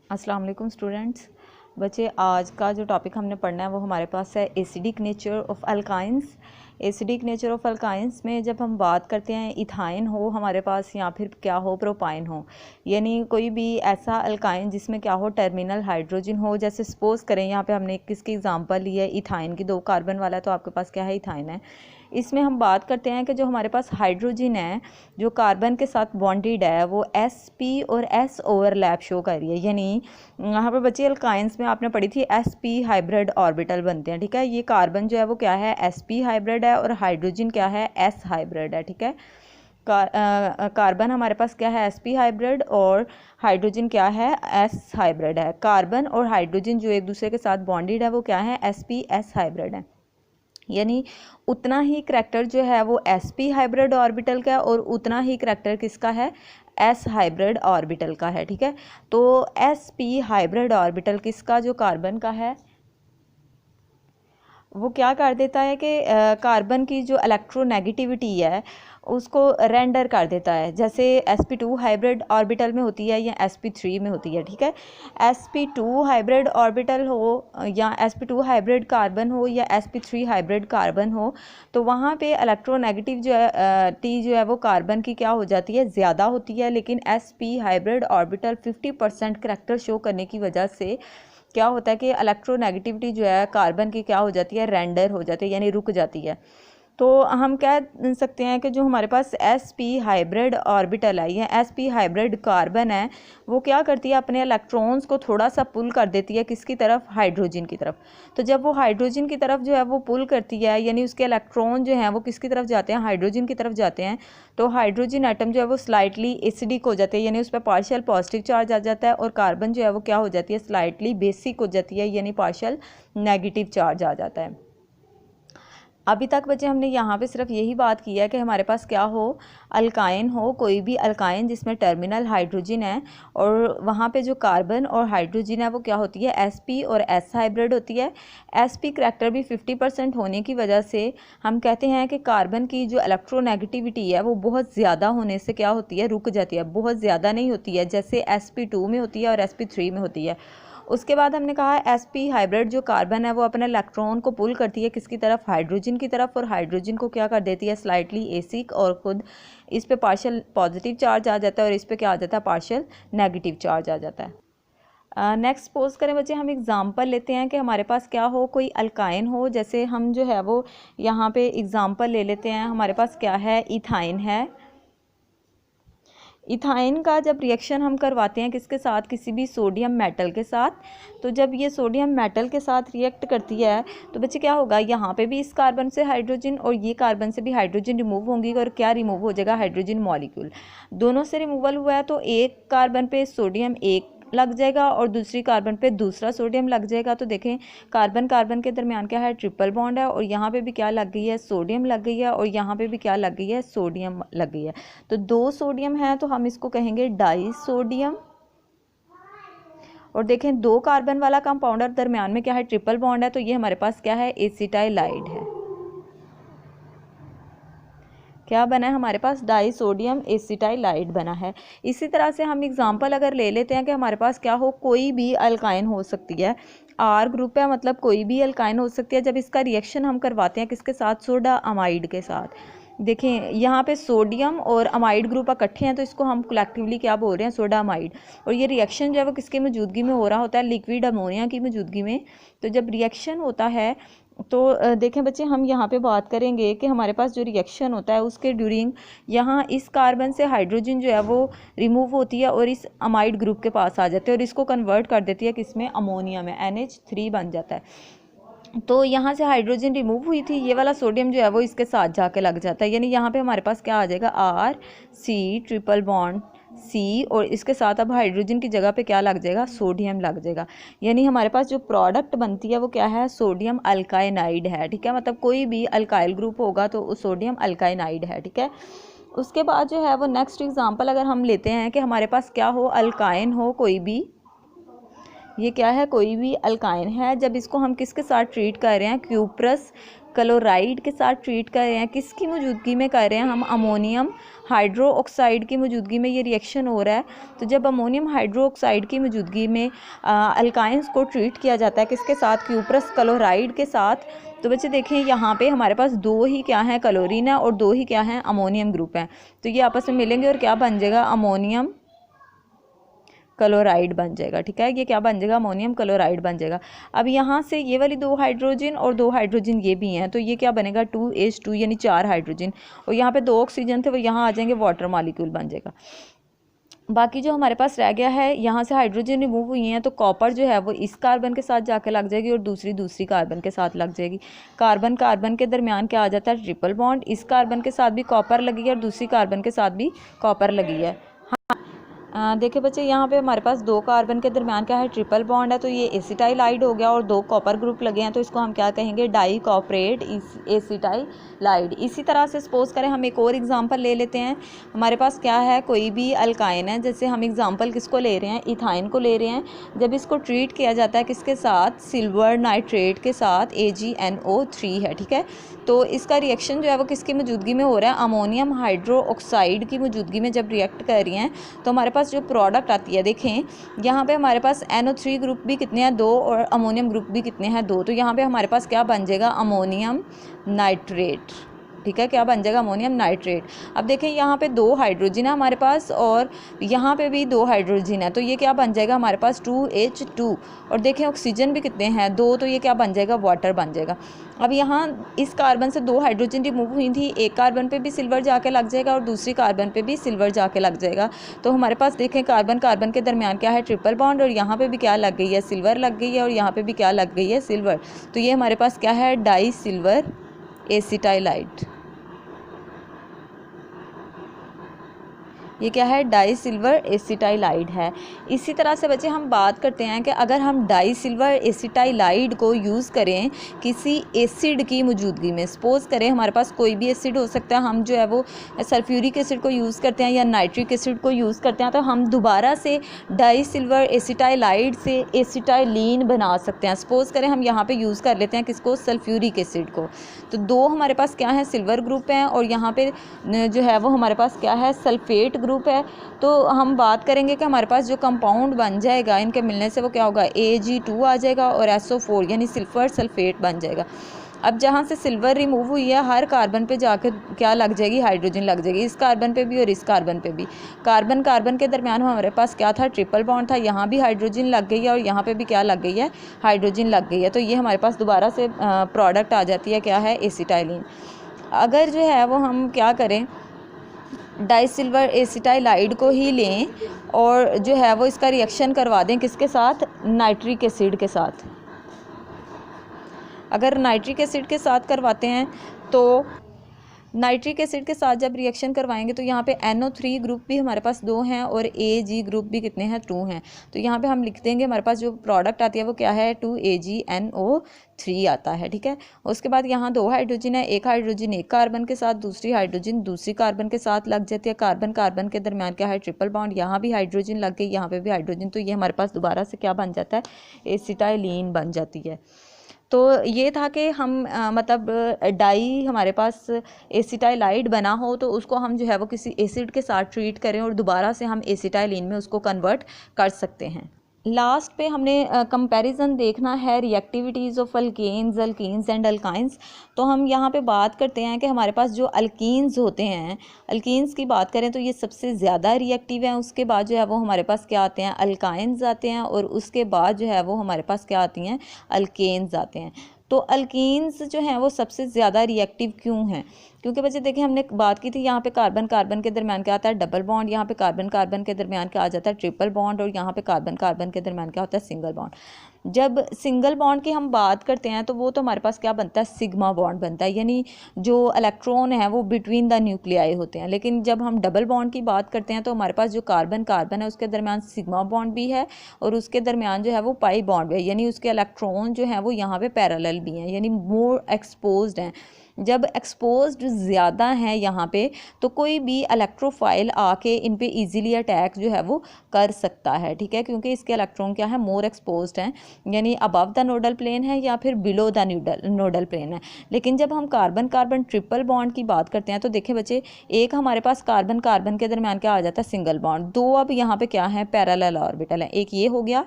अस्सलाम वालेकुम स्टूडेंट्स। बच्चे, आज का जो टॉपिक हमने पढ़ना है वो हमारे पास है acidic nature of alkynes. Acidic nature of alkynes में जब हम बात करते हैं इथाइन हो हमारे पास या फिर क्या हो, प्रोपाइन हो, यानी कोई भी ऐसा अल्काइन जिसमें क्या हो, टर्मिनल हाइड्रोजन हो। जैसे सपोज करें यहाँ पे हमने किसकी एग्जांपल ली है, इथाइन की। 2 कार्बन वाला है तो आपके पास क्या है, इथाइन है। इसमें हम बात करते हैं कि जो हमारे पास हाइड्रोजन है जो कार्बन के साथ बॉन्डेड है वो sp और s ओवरलैप शो कर रही है। यानी यहाँ पर बच्चे अल्काइंस में आपने पढ़ी थी sp हाइब्रिड ऑर्बिटल बनते हैं, ठीक है। ये कार्बन जो है वो क्या है, sp हाइब्रिड है और हाइड्रोजन क्या है, s हाइब्रिड है, ठीक है। कार्बन हमारे पास क्या है, sp हाइब्रिड, और हाइड्रोजन क्या है, s हाइब्रिड है। कार्बन और हाइड्रोजन जो एक दूसरे के साथ बॉन्डेड है वो क्या है, sp s हाइब्रिड है। यानी उतना ही करैक्टर जो है वो sp हाइब्रिड ऑर्बिटल का है और उतना ही करैक्टर किसका है, s हाइब्रिड ऑर्बिटल का है, ठीक है। तो sp हाइब्रिड ऑर्बिटल किसका, जो कार्बन का है, वो क्या कर देता है कि कार्बन की जो इलेक्ट्रोनेगेटिविटी है उसको रेंडर कर देता है। जैसे sp2 हाइब्रिड ऑर्बिटल में होती है या sp3 में होती है, ठीक है। sp2 हाइब्रिड ऑर्बिटल हो या sp2 हाइब्रिड कार्बन हो या sp3 हाइब्रिड कार्बन हो तो वहाँ पे इलेक्ट्रोनेगेटिव जो है टी जो है वो कार्बन की क्या हो जाती है, ज़्यादा होती है। लेकिन sp hybrid orbital 50% character show करने की वजह से क्या होता है कि इलेक्ट्रोनेगेटिविटी जो है कार्बन की क्या हो जाती है, रेंडर हो जाती है, यानी रुक जाती है। तो हम कह सकते हैं कि जो हमारे पास sp हाइब्रिड ऑर्बिटल है या sp हाइब्रिड कार्बन है वो क्या करती है, अपने इलेक्ट्रॉन्स को थोड़ा सा पुल कर देती है किसकी तरफ, हाइड्रोजन की तरफ। तो जब वो हाइड्रोजन की तरफ जो है वो पुल करती है, यानी उसके इलेक्ट्रॉन जो हैं वो किसकी तरफ जाते हैं, हाइड्रोजन की तरफ जाते हैं। तो हाइड्रोजन एटम जो है वो स्लाइटली एसिडिक हो जाते हैं, यानी उस पर पार्शियल पॉजिटिव चार्ज आ जाता है, और कार्बन जो है वो क्या हो जाती है, स्लाइटली बेसिक हो जाती है, यानी पार्शियल नेगेटिव चार्ज आ जाता है। अभी तक बच्चे हमने यहाँ पे सिर्फ यही बात की है कि हमारे पास क्या हो, अल्काइन हो, कोई भी अल्काइन जिसमें टर्मिनल हाइड्रोजन है और वहाँ पे जो कार्बन और हाइड्रोजन है वो क्या होती है, sp और s हाइब्रिड होती है। sp करैक्टर भी 50% होने की वजह से हम कहते हैं कि कार्बन की जो इलेक्ट्रोनेगेटिविटी है वो बहुत ज़्यादा होने से क्या होती है, रुक जाती है, बहुत ज़्यादा नहीं होती है जैसे sp2 में होती है और sp3 में होती है। उसके बाद हमने कहा sp हाइब्रिड जो कार्बन है वो अपने इलेक्ट्रॉन को पुल करती है किसकी तरफ, हाइड्रोजन की तरफ, और हाइड्रोजन को क्या कर देती है, स्लाइटली एसिक, और खुद इस पे पार्शियल पॉजिटिव चार्ज आ जाता है और इस पे क्या आ जाता है, पार्शियल नेगेटिव चार्ज आ जाता है। नेक्स्ट सपोज करें बच्चे, हम एग्जांपल लेते हैं कि हमारे पास क्या हो, कोई अल्काइन हो। जैसे हम जो है वो यहाँ पे एग्जांपल ले लेते हैं, हमारे पास क्या है, इथाइन है। इथाइन का जब रिएक्शन हम करवाते हैं किसके साथ, किसी भी सोडियम मेटल के साथ, तो जब ये सोडियम मेटल के साथ रिएक्ट करती है तो बच्चे क्या होगा, यहाँ पे भी इस कार्बन से हाइड्रोजन और ये कार्बन से भी हाइड्रोजन रिमूव होंगी, और क्या रिमूव हो जाएगा, हाइड्रोजन मॉलिक्यूल। दोनों से रिमूवल हुआ है तो एक कार्बन पे सोडियम एक लग जाएगा और दूसरी कार्बन पे दूसरा सोडियम लग जाएगा। तो देखें कार्बन कार्बन के दरमियान क्या है, ट्रिपल बॉन्ड है, और यहाँ पे भी क्या लग गई है, सोडियम लग गई है, और यहाँ पे भी क्या लग गई है, सोडियम लग गई है। तो 2 सोडियम है तो हम इसको कहेंगे डाई सोडियम। और देखें 2 कार्बन वाला कंपाउंडर दरमियान में क्या है, ट्रिपल बॉन्ड है, तो ये हमारे पास क्या है, एसिटाइलाइड है। क्या बना है हमारे पास, डाई सोडियम एसिटाइलाइड बना है। इसी तरह से हम एग्जांपल अगर ले लेते हैं कि हमारे पास क्या हो, कोई भी अल्काइन हो सकती है, आर ग्रुप है, मतलब कोई भी अल्काइन हो सकती है। जब इसका रिएक्शन हम करवाते हैं किसके साथ, सोडा अमाइड के साथ। देखें यहाँ पे सोडियम और अमाइड ग्रुप इकट्ठे हैं तो इसको हम कलेक्टिवली क्या बोल रहे हैं, सोडा अमाइड। और ये रिएक्शन जो है वो किसकी मौजूदगी में हो रहा होता है, लिक्विड अमोनिया की मौजूदगी में। तो जब रिएक्शन होता है तो देखें बच्चे, हम यहाँ पे बात करेंगे कि हमारे पास जो रिएक्शन होता है उसके ड्यूरिंग यहाँ इस कार्बन से हाइड्रोजन जो है वो रिमूव होती है और इस अमाइड ग्रुप के पास आ जाते हैं और इसको कन्वर्ट कर देती है किसमें, अमोनिया में, NH3 बन जाता है। तो यहाँ से हाइड्रोजन रिमूव हुई थी, ये वाला सोडियम जो है वो इसके साथ जाके लग जाता है, यानी यहाँ पे हमारे पास क्या आ जाएगा, RC ट्रिपल बॉन्ड C, और इसके साथ अब हाइड्रोजन की जगह पे क्या लग जाएगा, सोडियम लग जाएगा। यानी हमारे पास जो प्रोडक्ट बनती है वो क्या है, सोडियम अल्काइनाइड है, ठीक है। मतलब कोई भी अल्काइल ग्रुप होगा तो सोडियम अल्काइनाइड है, ठीक है। उसके बाद जो है वो नेक्स्ट एग्जांपल अगर हम लेते हैं कि हमारे पास क्या हो, अल्काइन हो कोई भी, ये क्या है, कोई भी अल्काइन है। जब इसको हम किसके साथ ट्रीट कर रहे हैं, क्यूप्रस क्लोराइड के साथ ट्रीट कर रहे हैं, किसकी मौजूदगी में कर रहे हैं हम, अमोनियम हाइड्रोक्साइड की मौजूदगी में ये रिएक्शन हो रहा है। तो जब अमोनियम हाइड्रोक्साइड की मौजूदगी में अल्काइंस को ट्रीट किया जाता है किसके साथ, क्यूप्रस क्लोराइड के साथ, तो बच्चे देखें यहाँ पे हमारे पास दो ही क्या है, क्लोरीन है, और दो ही क्या है, अमोनियम ग्रुप है। तो ये आपस में मिलेंगे और क्या बन जाएगा, अमोनियम क्लोराइड बन जाएगा। ठीक है, ये क्या बन जाएगा, अमोनियम क्लोराइड बन जाएगा। अब यहाँ से ये वाली 2 हाइड्रोजन और 2 हाइड्रोजन ये भी हैं, तो ये क्या बनेगा, 2H2 यानी 4 हाइड्रोजन, और यहाँ पे 2 ऑक्सीजन थे वो यहाँ आ जाएंगे, वाटर मॉलिक्यूल बन जाएगा। बाकी जो हमारे पास रह गया है, यहाँ से हाइड्रोजन रिमूव हुई हैं, तो कॉपर जो है वो इस कार्बन के साथ जाके लग जाएगी और दूसरी कार्बन के साथ लग जाएगी। कार्बन कार्बन के दरमियान क्या आ जाता है, ट्रिपल बॉन्ड, इस कार्बन के साथ भी कॉपर लगी है और दूसरी कार्बन के साथ भी कॉपर लगी है। देखिए बच्चे यहाँ पे हमारे पास 2 कार्बन के दरमियान क्या है, ट्रिपल बॉन्ड है, तो ये एसिटाइलाइड हो गया, और 2 कॉपर ग्रुप लगे हैं, तो इसको हम क्या कहेंगे, डाई कॉपरेट एसिटाइलाइड। इसी तरह से सपोज करें हम एक और एग्जांपल ले लेते हैं। हमारे पास क्या है, कोई भी अल्काइन है, जैसे हम एग्जांपल किसको ले रहे हैं, इथाइन को ले रहे हैं। जब इसको ट्रीट किया जाता है किसके साथ, सिल्वर नाइट्रेट के साथ, AgNO3 है। ठीक है, तो इसका रिएक्शन जो है वो किसकी मौजूदगी में हो रहा है, अमोनियम हाइड्रोक्साइड की मौजूदगी में जब रिएक्ट कर रही हैं, तो हमारे पास जो प्रोडक्ट आती है, देखें यहाँ पे हमारे पास NO3 ग्रुप भी कितने हैं, 2, और अमोनियम ग्रुप भी कितने हैं, 2। तो यहाँ पे हमारे पास क्या बन जाएगा, अमोनियम नाइट्रेट। ठीक है, क्या बन जाएगा, अमोनियम नाइट्रेट। अब देखें यहाँ पे 2 हाइड्रोजन है हमारे पास, और यहाँ पे भी 2 हाइड्रोजन है, तो ये क्या बन जाएगा हमारे पास, 2H2। और देखें ऑक्सीजन भी कितने हैं, 2, तो ये क्या बन जाएगा, वाटर बन जाएगा। अब यहाँ इस कार्बन से 2 हाइड्रोजन रिमूव हुई थी, एक कार्बन पे भी सिल्वर जाके लग जाएगा और दूसरी कार्बन पे भी सिल्वर जाके लग जाएगा। तो हमारे पास देखें कार्बन कार्बन के दरमियान क्या है, ट्रिपल बॉन्ड, और यहाँ पे भी क्या लग गई है, सिल्वर लग गई है, और यहाँ पे भी क्या लग गई है, सिल्वर। तो ये हमारे पास क्या है, डाई सिल्वर एसिटाइलाइड। ये क्या है, डाई सिल्वर एसिटाइलाइड है। इसी तरह से बच्चे हम बात करते हैं कि अगर हम डाई सिल्वर एसिटाइलाइड को यूज़ करें किसी एसिड की मौजूदगी में, सपोज़ करें हमारे पास कोई भी एसिड हो सकता है, हम जो है वो सल्फ्यूरिक एसिड को यूज़ करते हैं या नाइट्रिक एसिड को यूज़ करते हैं, तो हम दोबारा से डाई सिल्वर एसिटाइलाइड से एसिटाइलिन बना सकते हैं। सपोज़ करें हम यहाँ पर यूज़ कर लेते हैं किसको, सल्फ्यूरिक एसिड को। तो 2 हमारे पास क्या है, सिल्वर ग्रुप हैं, और यहाँ पर जो है वो हमारे पास क्या है, सल्फेट ग्रुप है। तो हम बात करेंगे कि हमारे पास जो कंपाउंड बन जाएगा इनके मिलने से वो क्या होगा, Ag2 आ जाएगा और SO4 यानी सिल्फर सल्फेट बन जाएगा। अब जहाँ से सिल्वर रिमूव हुई है, हर कार्बन पे जाके क्या लग जाएगी, हाइड्रोजन लग जाएगी, इस कार्बन पे भी और इस कार्बन पे भी। कार्बन कार्बन के दरमियान हमारे पास क्या था, ट्रिपल बॉन्ड था, यहाँ भी हाइड्रोजन लग गई है और यहाँ पे भी क्या लग गई है, हाइड्रोजन लग गई है। तो ये हमारे पास दोबारा से प्रोडक्ट आ जाती है, क्या है, एसिटाइलिन। अगर जो है वो हम क्या करें, डाई सिल्वर एसिटाइलाइड को ही लें और जो है वो इसका रिएक्शन करवा दें किसके साथ, नाइट्रिक एसिड के साथ। अगर नाइट्रिक एसिड के साथ करवाते हैं तो नाइट्रिक एसिड के साथ जब रिएक्शन करवाएंगे तो यहाँ पे NO3 ग्रुप भी हमारे पास 2 हैं और Ag ग्रुप भी कितने हैं, 2 हैं। तो यहाँ पे हम लिख देंगे हमारे पास जो प्रोडक्ट आती है वो क्या है, 2AgNO3 आता है। ठीक है, उसके बाद यहाँ 2 हाइड्रोजन है, एक हाइड्रोजन एक कार्बन के साथ, दूसरी हाइड्रोजन दूसरी कार्बन के साथ लग जाती है। कार्बन कार्बन के दरमियान क्या है, ट्रिपल बॉन्ड, यहाँ भी हाइड्रोजन लग गई, यहाँ पर भी हाइड्रोजन, तो ये हमारे पास दोबारा से क्या बन जाता है, एसिटाइलिन बन जाती है। तो ये था कि हम मतलब डाई हमारे पास एसिटाइलाइड बना हो तो उसको हम जो है वो किसी एसिड के साथ ट्रीट करें और दोबारा से हम एसिटाइलिन में उसको कन्वर्ट कर सकते हैं। लास्ट पे हमने कंपैरिजन देखना है reactivities of alkanes and alkynes. तो हम यहाँ पे बात करते हैं कि हमारे पास जो अल्कीन्स होते हैं, अल्कीन्स की बात करें तो ये सबसे ज़्यादा रिएक्टिव हैं। उसके बाद जो है वो हमारे पास क्या आते हैं, अल्काइंस आते हैं, और उसके बाद जो है वो हमारे पास क्या आती हैं, अल्केन्स आते हैं। तो अल्कीन्स जो हैं वो सबसे ज़्यादा रिएक्टिव क्यों हैं, क्योंकि बच्चे देखिए हमने बात की थी यहाँ पे कार्बन कार्बन के दरमियान क्या आता है, डबल बॉन्ड, यहाँ पे कार्बन कार्बन के दरमियान क्या आ जाता है, ट्रिपल बॉन्ड, और यहाँ पे कार्बन कार्बन के दरमियान क्या होता है, सिंगल बॉन्ड। जब सिंगल बॉन्ड की हम बात करते हैं तो वो तो हमारे पास क्या बनता है, सिग्मा बॉन्ड बनता है, यानी जो इलेक्ट्रॉन है वो बिटवीन द न्यूक्लियाई होते हैं। लेकिन जब हम डबल बॉन्ड की बात करते हैं तो हमारे पास जो कार्बन कार्बन है उसके दरमियान सिग्मा बॉन्ड भी है और उसके दरमियान जो है वो पाई बॉन्ड भी है, यानी उसके इलेक्ट्रॉन जो है वो यहाँ पे पैरेलल भी हैं, यानी मोर एक्सपोज्ड हैं। जब एक्सपोज्ड ज़्यादा हैं यहाँ पे तो कोई भी इलेक्ट्रोफाइल आके इन पे ईजिली अटैक जो है वो कर सकता है, ठीक है, क्योंकि इसके इलेक्ट्रॉन क्या है, मोर एक्सपोज्ड हैं, यानी अबव द नोडल प्लेन है या फिर बिलो द नोडल प्लेन है। लेकिन जब हम कार्बन कार्बन ट्रिपल बॉन्ड की बात करते हैं तो देखें बच्चे, एक हमारे पास कार्बन कार्बन के दरमियान क्या आ जाता है, सिंगल बॉन्ड, दो अब यहाँ पे क्या है, पैरेलल ऑर्बिटल है, एक ये हो गया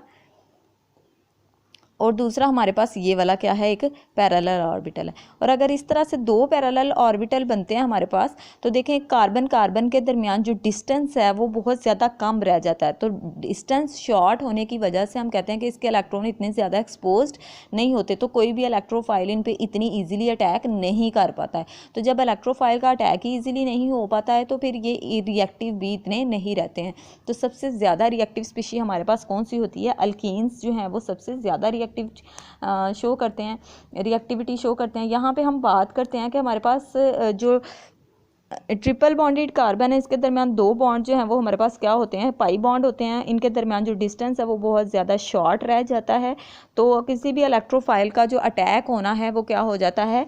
और दूसरा हमारे पास ये वाला क्या है, एक पैरेलल ऑर्बिटल है। और अगर इस तरह से दो पैरेलल ऑर्बिटल बनते हैं हमारे पास तो देखें कार्बन कार्बन के दरमियान जो डिस्टेंस है वो बहुत ज़्यादा कम रह जाता है। तो डिस्टेंस शॉर्ट होने की वजह से हम कहते हैं कि इसके इलेक्ट्रॉन इतने ज़्यादा एक्सपोज्ड नहीं होते, तो कोई भी इलेक्ट्रोफाइल इन पर इतनी ईजिली अटैक नहीं कर पाता है। तो जब इलेक्ट्रोफाइल का अटैक ही ईजिली नहीं हो पाता है तो फिर ये रिएक्टिव भी इतने नहीं रहते हैं। तो सबसे ज़्यादा रिएक्टिव स्पीशी हमारे पास कौन सी होती है, अल्कीन्स जो हैं वो सबसे ज़्यादा शो करते हैं, रिएक्टिविटी शो करते हैं। यहाँ पे हम बात करते हैं कि हमारे पास जो ट्रिपल बॉन्डेड कार्बन है इसके दरमियान दो बॉन्ड जो हैं वो हमारे पास क्या होते हैं, पाई बॉन्ड होते हैं। इनके दरमियान जो डिस्टेंस है वो बहुत ज़्यादा शॉर्ट रह जाता है, तो किसी भी इलेक्ट्रोफाइल का जो अटैक होना है वो क्या हो जाता है,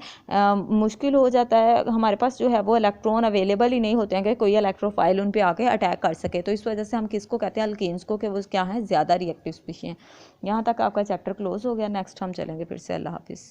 मुश्किल हो जाता है। हमारे पास जो है वो इलेक्ट्रॉन अवेलेबल ही नहीं होते हैं कि कोई इलेक्ट्रोफाइल उन पर आके अटैक कर सके। तो इस वजह से हम किसको कहते हैं, अल्कीन्स को, कि वो क्या है, ज़्यादा रिएक्टिव स्पीशी हैं। यहाँ तक आपका चैप्टर क्लोज हो गया। नेक्स्ट हम चलेंगे फिर से। अल्लाह हाफिज़।